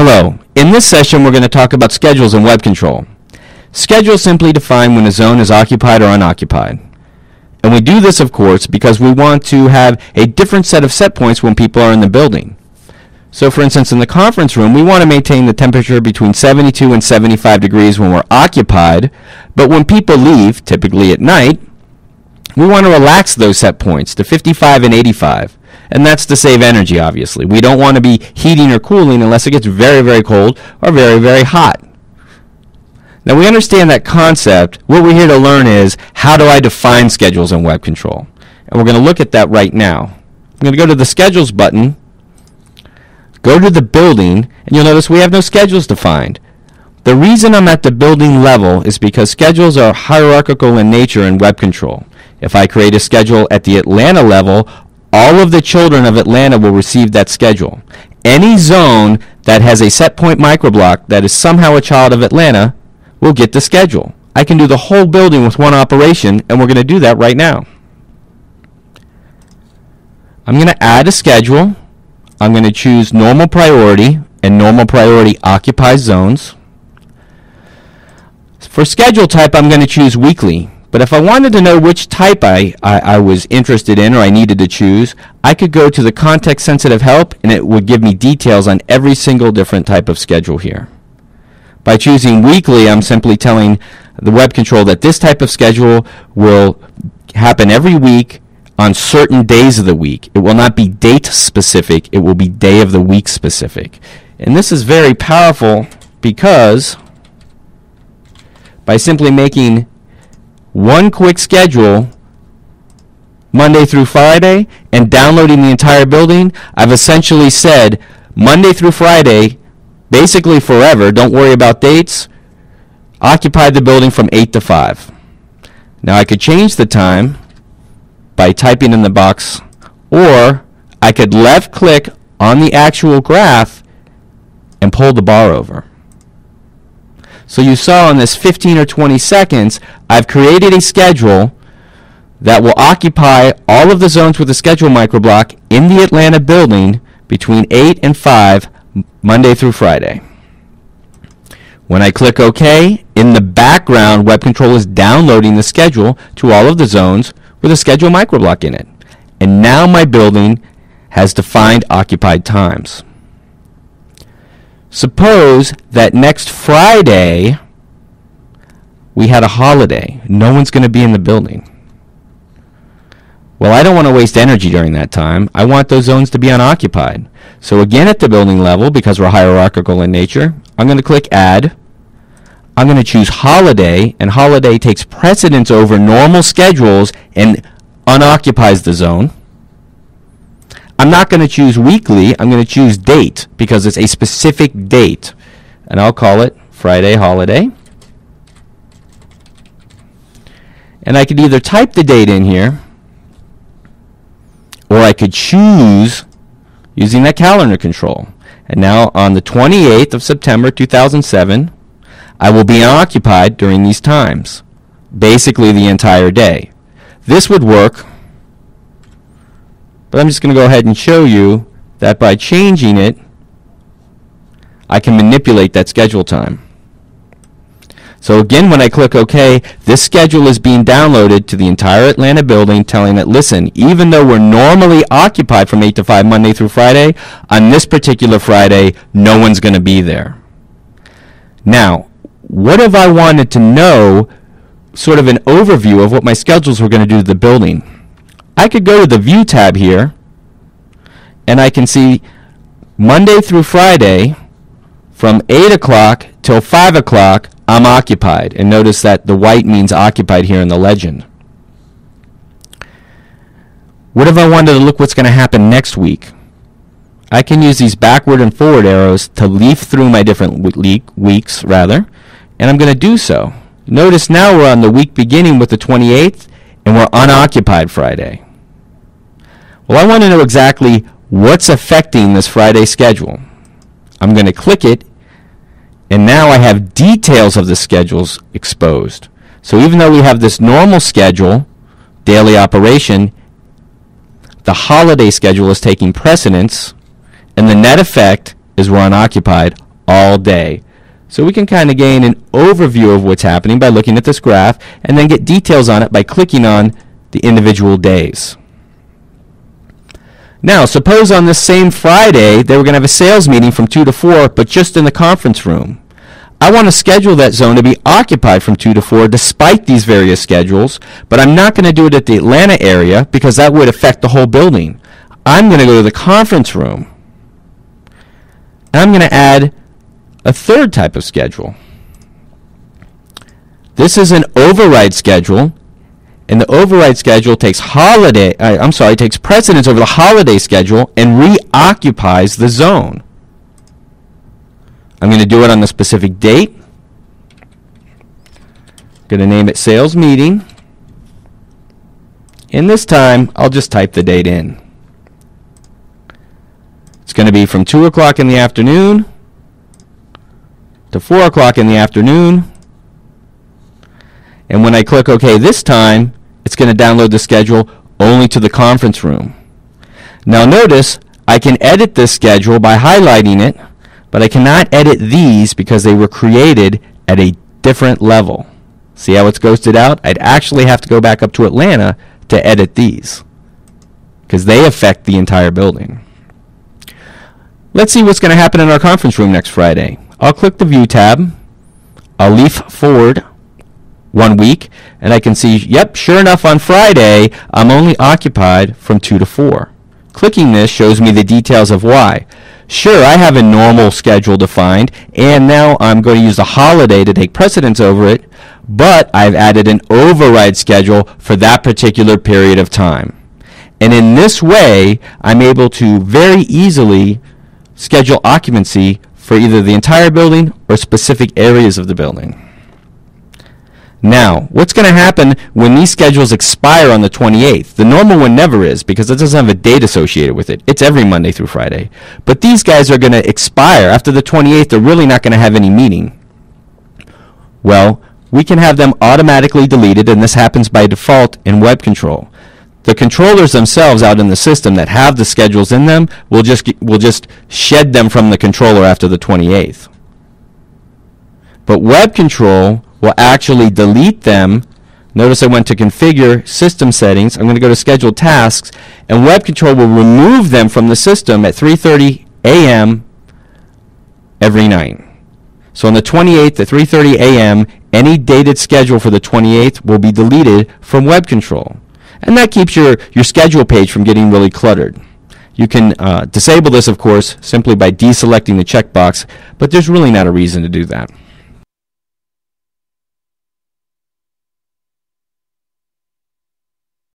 Hello. In this session, we're going to talk about schedules and web control. Schedules simply define when a zone is occupied or unoccupied. And we do this, of course, because we want to have a different set of set points when people are in the building. So, for instance, in the conference room, we want to maintain the temperature between 72 and 75 degrees when we're occupied, but when people leave, typically at night, we want to relax those set points to 55 and 85. And that's to save energy, obviously. We don't want to be heating or cooling unless it gets very, very cold or very, very hot. Now, we understand that concept. What we're here to learn is, how do I define schedules in web control? And we're going to look at that right now. I'm going to go to the Schedules button, go to the building, and you'll notice we have no schedules defined. The reason I'm at the building level is because schedules are hierarchical in nature in web control. If I create a schedule at the Atlanta level, all of the children of Atlanta will receive that schedule. Any zone that has a set point microblock that is somehow a child of Atlanta will get the schedule. I can do the whole building with one operation, and we're going to do that right now. I'm going to add a schedule. I'm going to choose normal priority, and normal priority occupies zones. For schedule type, I'm going to choose weekly. But if I wanted to know which type I was interested in or I needed to choose, I could go to the context-sensitive help, and it would give me details on every single different type of schedule here. By choosing weekly, I'm simply telling the web control that this type of schedule will happen every week on certain days of the week. It will not be date-specific. It will be day of the week specific. And this is very powerful because by simply making one quick schedule Monday through Friday and downloading the entire building, I've essentially said Monday through Friday, basically forever, don't worry about dates, occupy the building from 8 to 5. Now I could change the time by typing in the box, or I could left click on the actual graph and pull the bar over. So you saw in this 15 or 20 seconds, I've created a schedule that will occupy all of the zones with the schedule microblock in the Atlanta building between 8 and 5, Monday through Friday. When I click OK, in the background, web control is downloading the schedule to all of the zones with a schedule microblock in it. And now my building has defined occupied times. Suppose that next Friday we had a holiday. No one's going to be in the building. Well, I don't want to waste energy during that time. I want those zones to be unoccupied. So again, at the building level, because we're hierarchical in nature, I'm going to click Add. I'm going to choose Holiday, and Holiday takes precedence over normal schedules and unoccupies the zone. I'm not going to choose weekly. I'm going to choose date because it's a specific date. And I'll call it Friday Holiday. And I could either type the date in here, or I could choose using that calendar control. And now on the 28th of September 2007, I will be unoccupied during these times, basically the entire day. This would work, but I'm just going to go ahead and show you that by changing it, I can manipulate that schedule time. So again, when I click OK, this schedule is being downloaded to the entire Atlanta building, telling it, listen, even though we're normally occupied from 8 to 5 Monday through Friday, on this particular Friday, no one's going to be there. Now, what if I wanted to know sort of an overview of what my schedules were going to do to the building? I could go to the View tab here, and I can see Monday through Friday from 8 o'clock till 5 o'clock, I'm occupied. And notice that the white means occupied here in the legend. What if I wanted to look what's going to happen next week? I can use these backward and forward arrows to leaf through my different weeks, and I'm going to do so. Notice now we're on the week beginning with the 28th, and we're unoccupied Friday. Well, I want to know exactly what's affecting this Friday schedule. I'm going to click it, and now I have details of the schedules exposed. So even though we have this normal schedule, daily operation, the holiday schedule is taking precedence, and the net effect is we're unoccupied all day. So we can kind of gain an overview of what's happening by looking at this graph and then get details on it by clicking on the individual days. Now, suppose on this same Friday they were going to have a sales meeting from 2 to 4, but just in the conference room. I want to schedule that zone to be occupied from 2 to 4 despite these various schedules, but I'm not going to do it at the Atlanta area because that would affect the whole building. I'm going to go to the conference room. And I'm going to add a third type of schedule. This is an override schedule, and the override schedule takes takes precedence over the holiday schedule and reoccupies the zone. I'm going to do it on the specific date. I'm going to name it sales meeting. And this time, I'll just type the date in. It's going to be from 2 o'clock in the afternoon to 4 o'clock in the afternoon. And when I click OK this time, it's going to download the schedule only to the conference room. Now notice, I can edit this schedule by highlighting it, but I cannot edit these because they were created at a different level. See how it's ghosted out? I'd actually have to go back up to Atlanta to edit these because they affect the entire building. Let's see what's going to happen in our conference room next Friday. I'll click the View tab. I'll leaf forward 1 week, and I can see, yep, sure enough, on Friday, I'm only occupied from 2 to 4. Clicking this shows me the details of why. Sure, I have a normal schedule defined, and now I'm going to use the holiday to take precedence over it, but I've added an override schedule for that particular period of time. And in this way, I'm able to very easily schedule occupancy for either the entire building or specific areas of the building. Now, what's going to happen when these schedules expire on the 28th? The normal one never is because it doesn't have a date associated with it. It's every Monday through Friday. But these guys are going to expire. After the 28th, they're really not going to have any meaning. Well, we can have them automatically deleted, and this happens by default in Web Control. The controllers themselves out in the system that have the schedules in them will just shed them from the controller after the 28th. But Web Control will actually delete them. Notice I went to Configure, System Settings. I'm going to go to Scheduled Tasks, and Web Control will remove them from the system at 3:30 a.m. every night. So on the 28th at 3:30 a.m., any dated schedule for the 28th will be deleted from Web Control. And that keeps your schedule page from getting really cluttered. You can disable this, of course, simply by deselecting the checkbox, but there's really not a reason to do that.